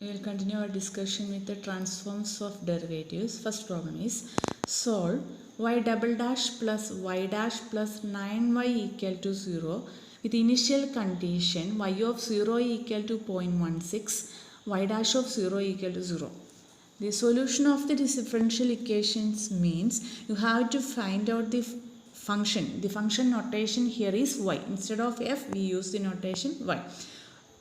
We will continue our discussion with the transforms of derivatives. First problem is solve y double dash plus y dash plus 9y equal to 0 with initial condition y of 0 equal to 0.16, y dash of 0 equal to 0. The solution of the differential equations means you have to find out the function. The function notation here is y. Instead of f, we use the notation y.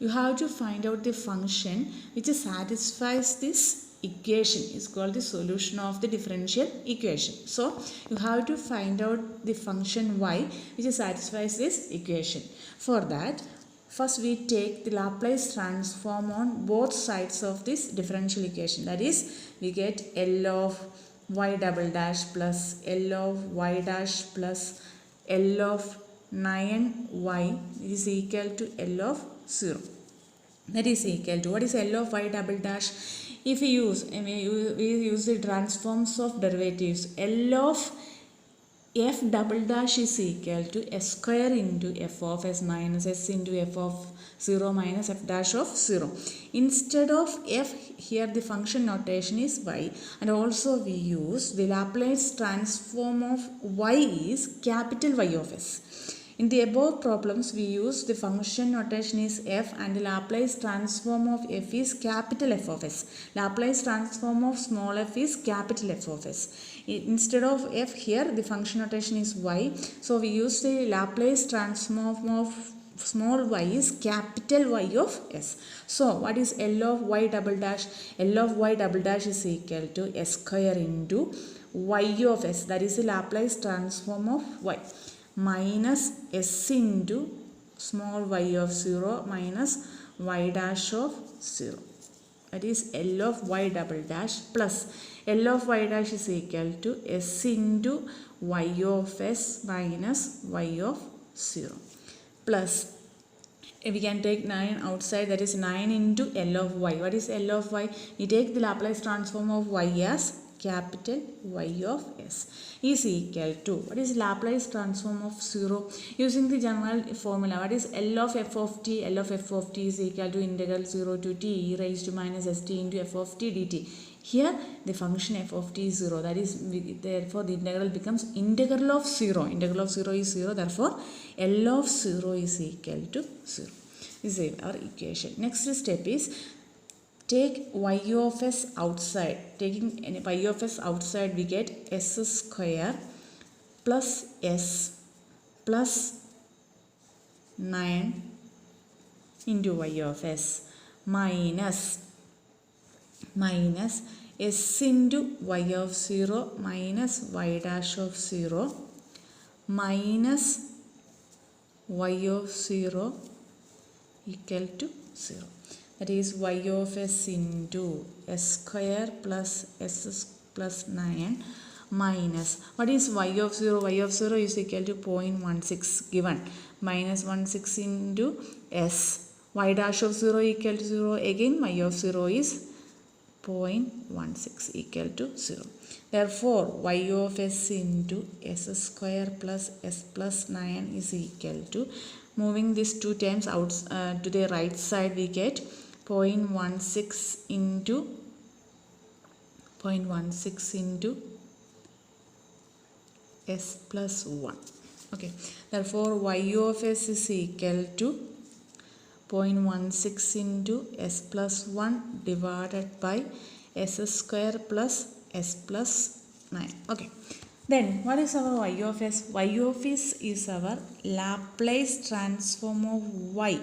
You have to find out the function which satisfies this equation. Is called the solution of the differential equation. So you have to find out the function y which satisfies this equation. For that, first we take the Laplace transform on both sides of this differential equation. That is, we get L of y double dash plus L of y dash plus L of 9y is equal to L of 0. That is equal to, what is L of y double dash? If we use the transforms of derivatives, L of f double dash is equal to s square into f of s minus s into f of 0 minus f dash of 0. Instead of f, here the function notation is y, and also we use the Laplace transform of y is capital Y of s. In the above problems, we use the function notation is f and the Laplace transform of f is capital F of s. Laplace transform of small f is capital F of s. Instead of f, here the function notation is y. So we use the Laplace transform of small y is capital Y of s. So what is L of y double dash? L of y double dash is equal to s square into y of s. That is the Laplace transform of y, minus s into small y of 0 minus y dash of 0. That is L of y double dash plus L of y dash is equal to s into y of s minus y of 0 plus, we can take 9 outside, that is 9 into L of y. What is L of y? We take the Laplace transform of y as capital Y of s is equal to, what is Laplace transform of 0? Using the general formula, what is L of f of t? L of f of t is equal to integral 0 to t e raised to minus st into f of t dt. Here the function f of t is 0, that is, therefore the integral becomes integral of 0. Integral of 0 is 0, therefore L of 0 is equal to 0. This is our equation. Next step is take y of s outside. Taking y of s outside, we get s square plus s plus 9 into y of s minus s into y of 0 minus y dash of 0 minus y of 0 equal to 0. That is y of s into s square plus s plus 9 minus, what is y of 0? Y of 0 is equal to 0.16 given, minus 16 into s, y dash of 0 equal to 0, again y of 0 is 0.16 equal to 0. Therefore y of s into s square plus s plus 9 is equal to, moving these two terms out to the right side, we get 0.16 into s plus 1. Okay, therefore y of s is equal to 0.16 into s plus 1 divided by s square plus s plus 9. Okay, then what is our y of s? Y of s is our Laplace transform of y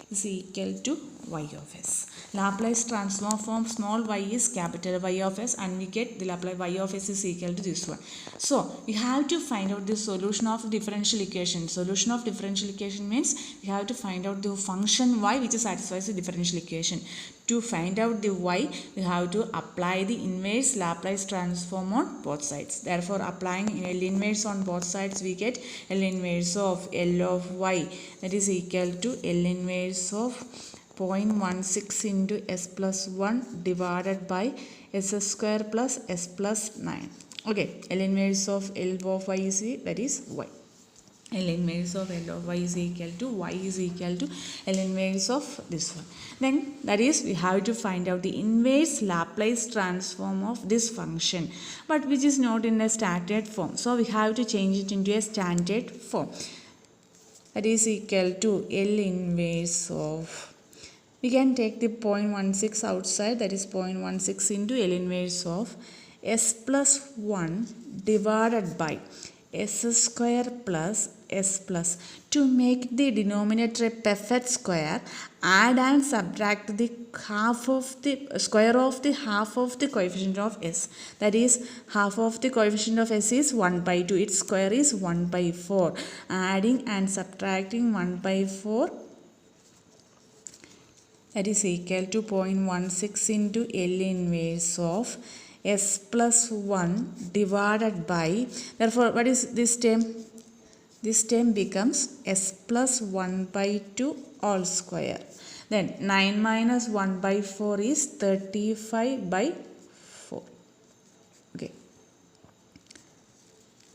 is equal to y of s. Laplace transform from small y is capital Y of s, and we get the Laplace y of s is equal to this one. So we have to find out the solution of differential equation. Solution of differential equation means we have to find out the function y which satisfies the differential equation. To find out the y, we have to apply the inverse Laplace transform on both sides. Therefore, applying L inverse on both sides, we get L inverse of L of y, that is equal to L inverse of 0.16 into s plus 1 divided by s square plus s plus 9. Okay, L inverse of L of y is, that is y. L inverse of L of y is equal to y is equal to L inverse of this one. Then that is we have to find out the inverse Laplace transform of this function, but which is not in a standard form. So we have to change it into a standard form. That is equal to L inverse of, we can take the 0.16 outside, that is 0.16 into L inverse of s plus 1 divided by s square plus s plus. To make the denominator a perfect square, add and subtract the half of the square of the half of the coefficient of s. That is, half of the coefficient of s is 1 by 2. Its square is 1 by 4. Adding and subtracting 1 by 4, that is equal to 0.16 into L inverse of s plus 1 divided by, therefore what is this term? This term becomes s plus 1 by 2 all square. Then 9 minus 1 by 4 is 35 by 4. Okay.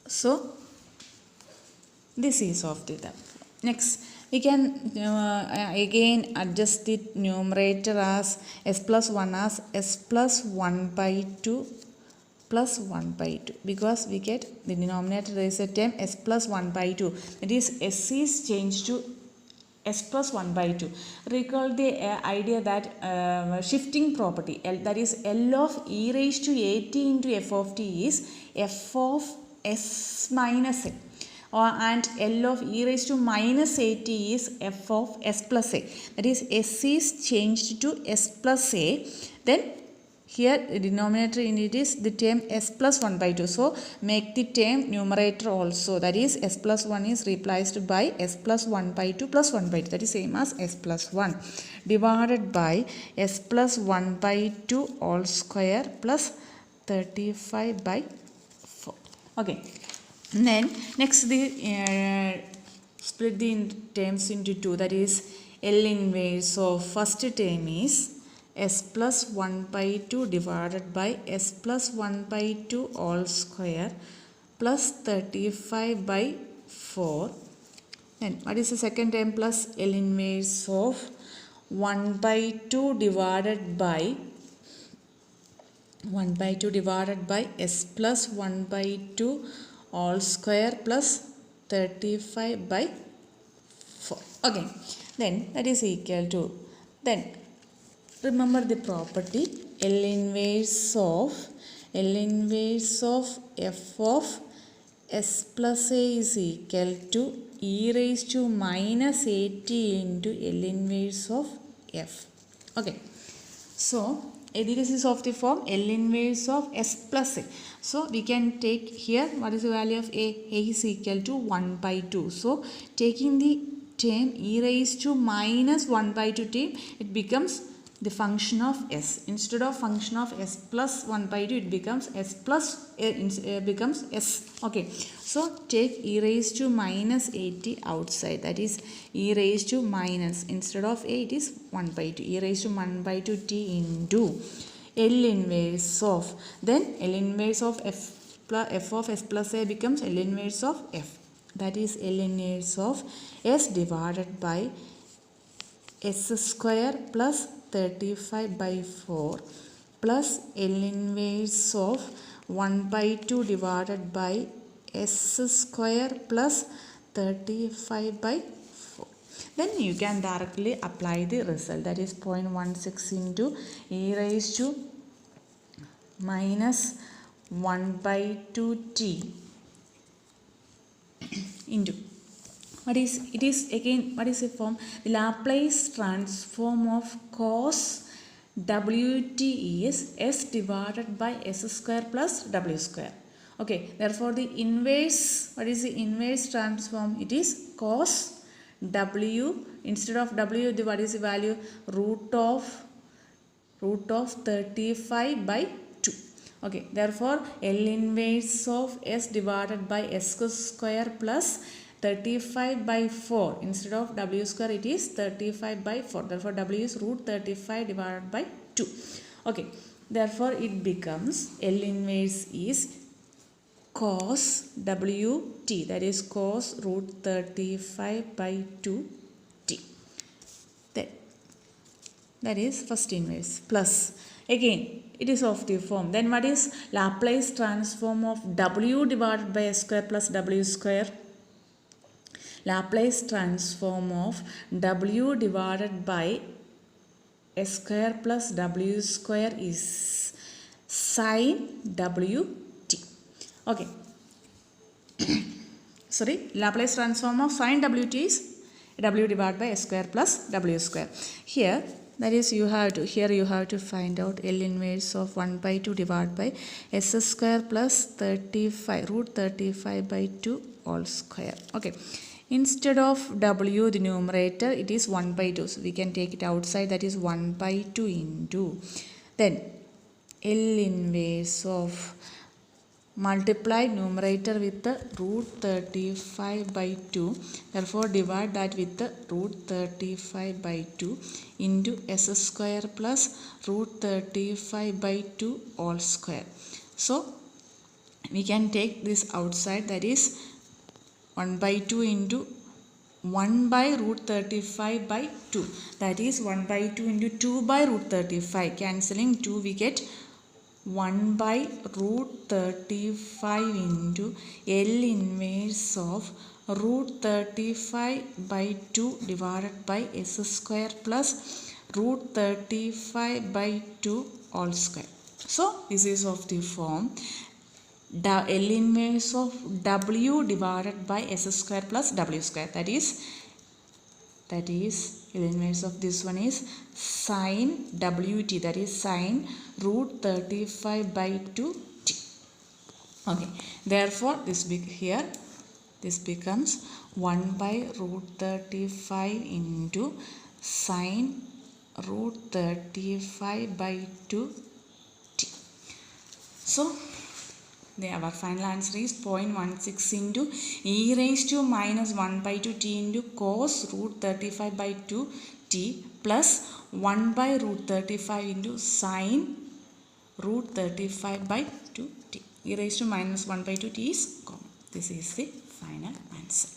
So this is of the term. Next, we can again adjust the numerator as s plus 1 as s plus 1 by 2 plus 1 by 2, because we get the denominator, there is a term s plus 1 by 2, that is s is changed to s plus 1 by 2. Recall the idea that shifting property, that is L of e raised to at into f of t is f of s minus a. And L of e raised to minus at is f of s plus a. That is, s is changed to s plus a. Then here the denominator in it is the term s plus 1 by 2. So make the term numerator also. That is, s plus 1 is replaced by s plus 1 by 2 plus 1 by 2. That is same as s plus 1 divided by s plus 1 by 2 all square plus 35 by 4. Okay. Then next the split the terms into 2, that is L inverse of first term is s plus 1 by 2 divided by s plus 1 by 2 all square plus 35 by 4. Then what is the second term? Plus L inverse of 1 by 2 divided by s plus 1 by 2 all square plus 35 by 4. Okay, then that is equal to, then remember the property L inverse of f of s plus a is equal to e raised to minus at into L inverse of f. Okay, so this is of the form L inverse of s plus a. So we can take here, what is the value of a? A is equal to 1 by 2. So taking the term e raised to minus 1 by 2 term, it becomes the function of s. Instead of function of s plus 1 by 2, it becomes s plus becomes s. Okay, so take e raised to minus at outside, that is e raised to minus, instead of a it is 1 by 2, e raised to 1 by 2 t into L inverse of, then L inverse of f of s plus a becomes L inverse of f, that is L inverse of s divided by s square plus 35 by 4 plus L inverse of 1 by 2 divided by s square plus 35 by 4. Then you can directly apply the result, that is 0.16 into e raised to minus 1 by 2t into what is it is again, what is the form? The Laplace transform of cos wt is s divided by s square plus w square. Okay, therefore the inverse, what is the inverse transform? It is cos w, instead of w, what is the value? Root of 35 by 2. Okay, therefore L inverse of s divided by s square plus 35 by 4, instead of w square it is 35 by 4, therefore w is root 35 divided by 2. Okay, therefore it becomes L inverse is cos wt, that is cos root 35 by 2t. That is first inverse plus, again it is of the form. Then what is Laplace transform of w divided by s square plus w square? Laplace transform of w divided by s square plus w square is sin wt. Okay. Sorry, Laplace transform of sin wt is w divided by s square plus w square. Here you have to find out L inverse of 1 by 2 divided by s square plus 35 root 35 by 2 all square. Okay. Instead of w, the numerator, it is 1 by 2. So we can take it outside, that is 1 by 2 into. Then L inverse of, multiply numerator with the root 35 by 2. Therefore divide that with the root 35 by 2 into s square plus root 35 by 2 all square. So we can take this outside, that is 1 by 2 into 1 by root 35 by 2. That is 1 by 2 into 2 by root 35. Cancelling 2, we get 1 by root 35 into L inverse of root 35 by 2 divided by s square plus root 35 by 2 all square. So this is of the form L inverse of w divided by s square plus w square. That is L inverse of this one is sin wt, that is sin root 35 by 2t. Okay. Therefore this becomes 1 by root 35 into sin root 35 by 2t. So our final answer is 0.16 into e raised to minus 1 by 2 t into cos root 35 by 2 t plus 1 by root 35 into sin root 35 by 2 t. E raised to minus 1 by 2 t is common. This is the final answer.